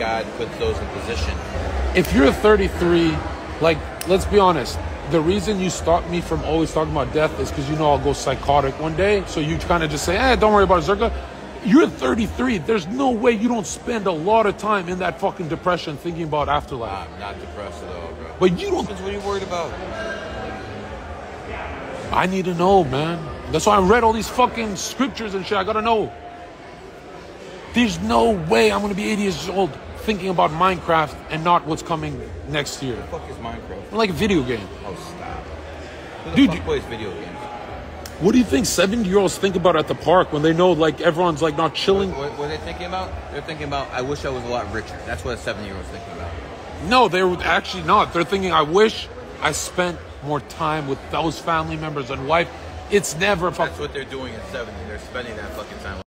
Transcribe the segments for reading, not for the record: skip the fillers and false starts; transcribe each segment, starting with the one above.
God puts those in position. If you're 33, like, let's be honest, the reason you stop me from always talking about death is because you know I'll go psychotic one day. So you kind of just say, don't worry about it, Zherka. You're 33. There's no way you don't spend a lot of time in that fucking depression thinking about afterlife. I'm not depressed at all, bro. But you don't. What are you worried about? I need to know, man. That's why I read all these fucking scriptures and shit. I gotta know. There's no way I'm gonna be 80 years old thinking about Minecraft and not what's coming next year. What the fuck is Minecraft? Like a video game. Oh, stop. Who the Dude, fuck plays video games? What do you think 70-year-olds think about at the park when they know, like, everyone's, like, not chilling? What are they thinking about? They're thinking about, I wish I was a lot richer. That's what a 7-year-old's thinking about. No, they're actually not. They're thinking, I wish I spent more time with those family members and wife. It's never... That's what they're doing at 70. They're spending that fucking time.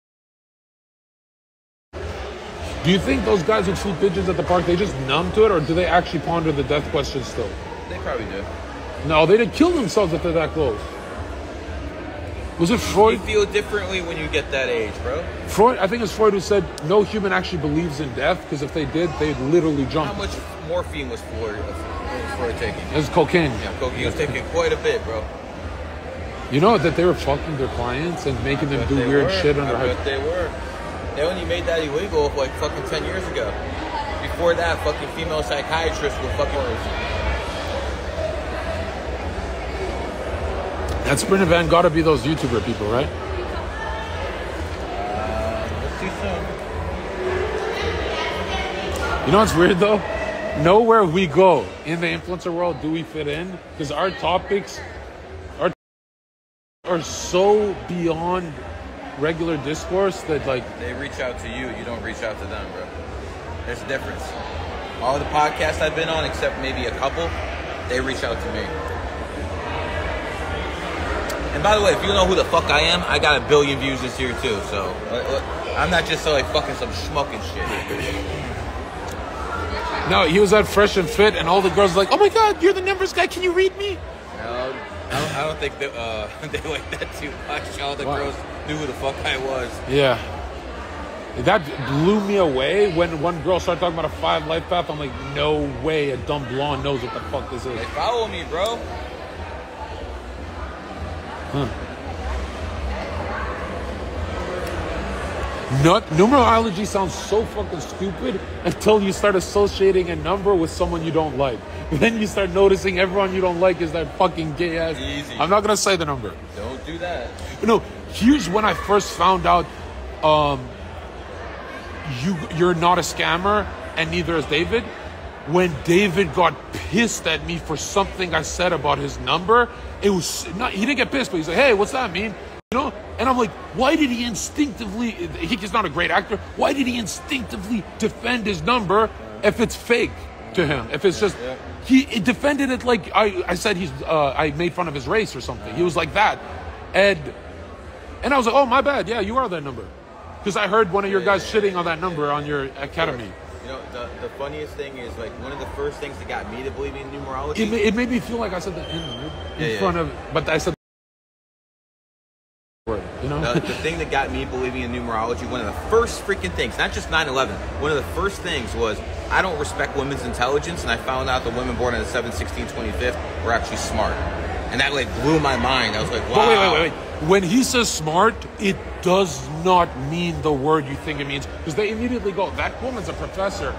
Do you think those guys who shoot pigeons at the park, they just numb to it, or do they actually ponder the death question still? They probably do. No, they didn't kill themselves if they're that close. Was it Freud? You feel differently when you get that age, bro. Freud, I think it's Freud who said no human actually believes in death, because if they did, they'd literally jump. How much morphine was Freud taking? It was cocaine. Yeah, cocaine. He was taking quite a bit, bro. You know that they were fucking their clients and making them do weird shit under I bet they were. They only made that illegal like fucking 10 years ago. Before that, fucking female psychiatrists were fucking... That Sprint event gotta be those YouTuber people, right? Let's see soon. You know what's weird though? Nowhere we go in the influencer world do we fit in, because our topics are so beyond regular discourse that, like, they reach out to you, you don't reach out to them, bro. There's a difference. All the podcasts I've been on, except maybe a couple, they reach out to me. And by the way, if you know who the fuck I am, I got 1 billion views this year too, so I'm not just like fucking some schmuck and shit. No, he was at Fresh and Fit, and all the girls were like, oh my god, you're the numbers guy, can you read me? No, I don't think they like that too much. All the girls knew who the fuck I was. Yeah. That blew me away when one girl started talking about a 5 life path. I'm like, no way a dumb blonde knows what the fuck this is. They follow me, bro. Numerology sounds so fucking stupid until you start associating a number with someone you don't like. Then you start noticing everyone you don't like is that fucking gay ass. Easy. I'm not gonna say the number. Don't do that. No, here's when I first found out you're not a scammer, and neither is David. When David got pissed at me for something I said about his number, it was not, he didn't get pissed, but he's like, hey, what's that mean? You know? And I'm like, why did he instinctively, he's not a great actor, why did he instinctively defend his number if it's fake to him? If it's just, he defended it like I said I made fun of his race or something. He was like that. And I was like, oh, my bad. Yeah, you are that number. Because I heard one of your guys shitting on that number on your academy. You know, the funniest thing is, like, one of the first things that got me to believe in numerology... It made me feel like I said the N-word in front of... But I said the word, you know? The thing that got me believing in numerology, one of the first freaking things, not just 9/11, one of the first things was, I don't respect women's intelligence, and I found out the women born on the 7th, 16th, 25th were actually smart. And that, like, blew my mind. I was like, wow. But wait. When he says smart, it does not mean the word you think it means. Because they immediately go, that woman's a professor.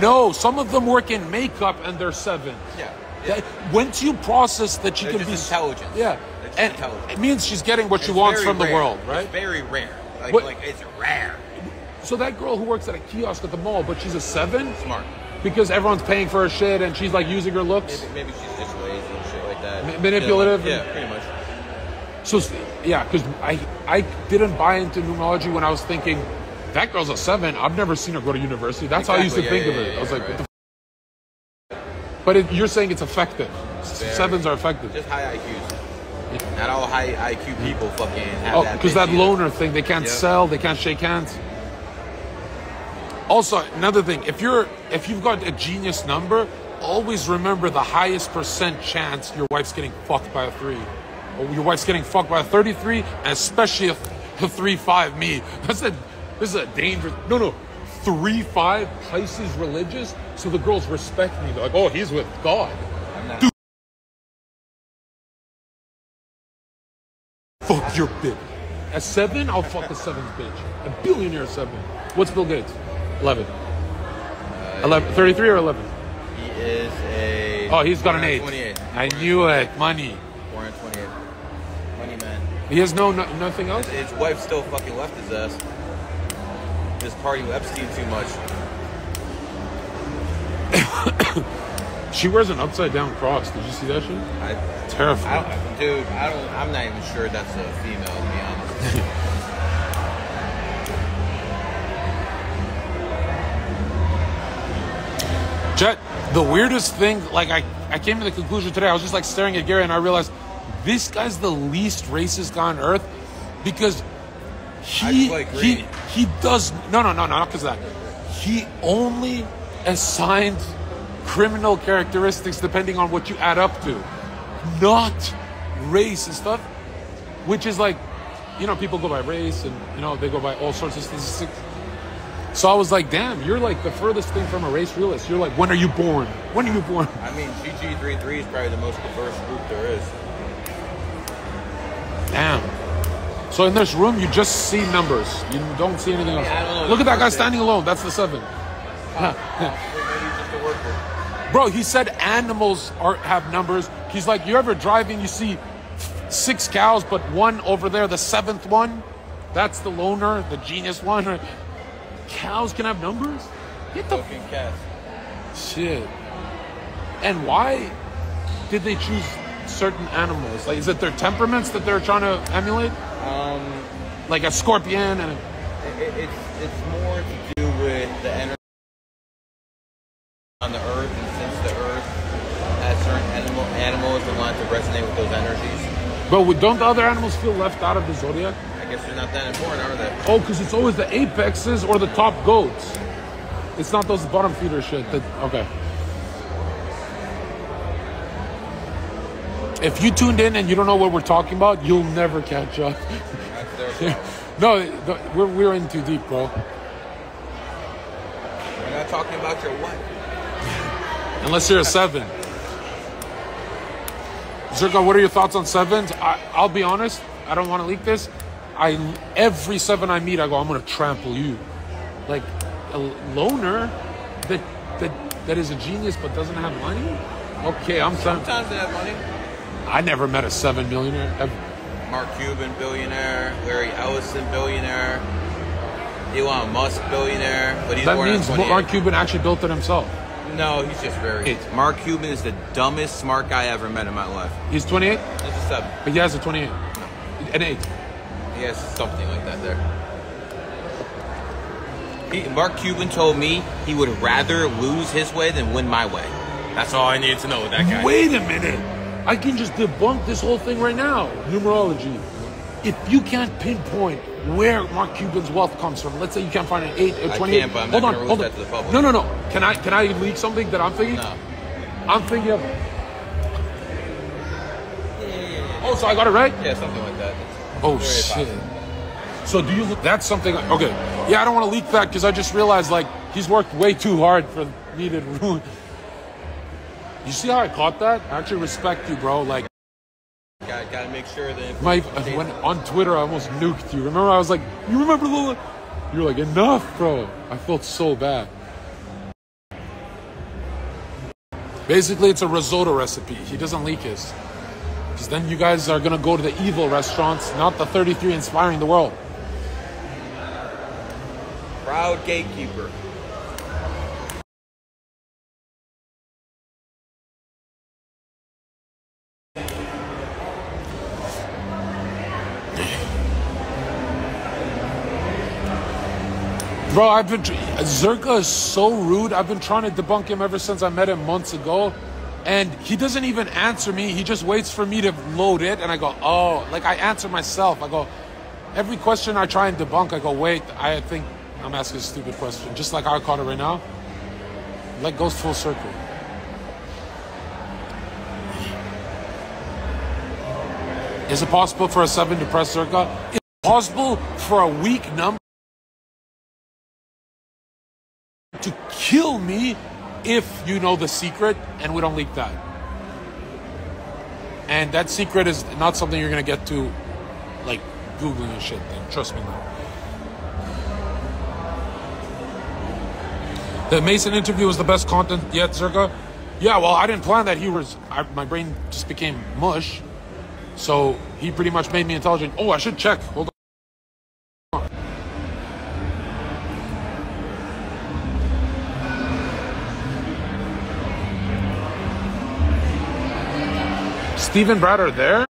No, some of them work in makeup and they're 7. Yeah. Once you process that she can be intelligent. Yeah. And it means she's getting what she wants from the world, right? It's very rare. Like it's rare. So that girl who works at a kiosk at the mall, but she's a 7? Smart. Because everyone's paying for her shit and she's like using her looks? Maybe she's just lazy and shit like that. Manipulative? Yeah, pretty much. So, yeah, because I didn't buy into numerology when I was thinking, that girl's a 7. I've never seen her go to university. That's how I used to think of it. I was like, what the f? But you're saying it's effective. 7s are effective. Just high IQs. Yeah. Not all high IQ people fucking have that. Because that loner thing, they can't sell, they can't shake hands. Also, another thing, if you've got a genius number, always remember the highest % chance your wife's getting fucked by a 3. Or your wife's getting fucked by a 33, and especially a 3-5 me. This is a dangerous... No. 3-5 Pisces religious, so the girls respect me. They're like, oh, he's with God. Dude. Fuck your bitch. At 7, I'll fuck a 7's bitch. A billionaire 7. What's Bill Gates? 11. 11. 33 or 11? He is a... Oh, he's got an 8. 28. I knew it. Money. 428. Money man. He has nothing else? His wife still fucking left his ass. Just partying with Epstein too much. She wears an upside down cross. Did you see that shit? Terrifying. I'm not even sure that's a female, to be honest. Jet, the weirdest thing, like I came to the conclusion today, I was just like staring at Gary and I realized this guy's the least racist guy on earth because he does, no, not because of that. He only assigned criminal characteristics depending on what you add up to, not race and stuff, which is like, you know, people go by race and, you know, they go by all sorts of statistics. So I was like, damn, you're like the furthest thing from a race realist. You're like, when are you born? When are you born? I mean, GG33 is probably the most diverse group there is. Damn. So in this room, you just see numbers. You don't see anything else. Look at that guy standing alone. That's the 7. Bro, he said animals have numbers. He's like, you ever driving, you see 6 cows, but one over there, the 7th one, that's the loner, the genius one. Cows can have numbers? Get the fucking cats. Shit. And why did they choose certain animals? Like, is it their temperaments that they're trying to emulate? Like a scorpion and it's more to do with the energy on the earth, and since the earth has certain animals that want to resonate with those energies. But don't the other animals feel left out of the zodiac? I guess they're not that important, are they? Oh, because it's always the apexes or the top goats. It's not those bottom feeder shit. Okay. If you tuned in and you don't know what we're talking about, you'll never catch up. That's their No, we're in too deep, bro. We're not talking about your what? Unless you're a 7. Zherka, what are your thoughts on 7s? I'll be honest, I don't want to leak this. Every 7 I meet, I go, I'm going to trample you. Like a loner that is a genius but doesn't have money? Okay, I'm sometimes they have money. I never met a 7 millionaire ever. Mark Cuban, billionaire. Larry Ellison, billionaire. Elon Musk, billionaire. But he's that born means in 28. Mark Cuban actually built it himself. No, he's just very... Mark Cuban is the dumbest smart guy I ever met in my life. He's 28? He's a 7. But he has a 28. No. An 8. He has something like that there. Mark Cuban told me he would rather lose his way than win my way. That's all I needed to know with that guy. Wait a minute. I can just debunk this whole thing right now. Numerology. If you can't pinpoint where Mark Cuban's wealth comes from, let's say you can't find an 8 or 28. I can, but I'm not going to release that to the public. No. Can I leak something that I'm thinking? No. I'm thinking of... Oh, so I got it right? Yeah, something like that. Oh, shit. So do you... That's something... Okay. Yeah, I don't want to leak that because I just realized, like, he's worked way too hard for me to ruin... You see how I caught that? I actually respect you, bro. Like... Gotta make sure that... When on Twitter, I almost nuked you. Remember, I was like, you remember the... You're like, enough, bro. I felt so bad. Basically, it's a risotto recipe. He doesn't leak his. Because then you guys are going to go to the evil restaurants, not the 33 inspiring the world. Proud gatekeeper. Bro, Zherka is so rude. I've been trying to debunk him ever since I met him months ago. And he doesn't even answer me. He just waits for me to load it. And I go, oh, like I answer myself. I go, every question I try and debunk, I go, wait, I think I'm asking a stupid question. Just like I caught it right now. Like goes full circle. Is it possible for a 7 to press Zherka? Is it possible for a weak number? kill me if you know the secret and we don't leak that. And that secret is not something you're going to get to, like, Googling and shit. Then. Trust me now. The Mason interview was the best content yet, Zherka? Yeah, well, I didn't plan that. My brain just became mush. So he pretty much made me intelligent. Oh, I should check. Hold on. Steve and Brad are there?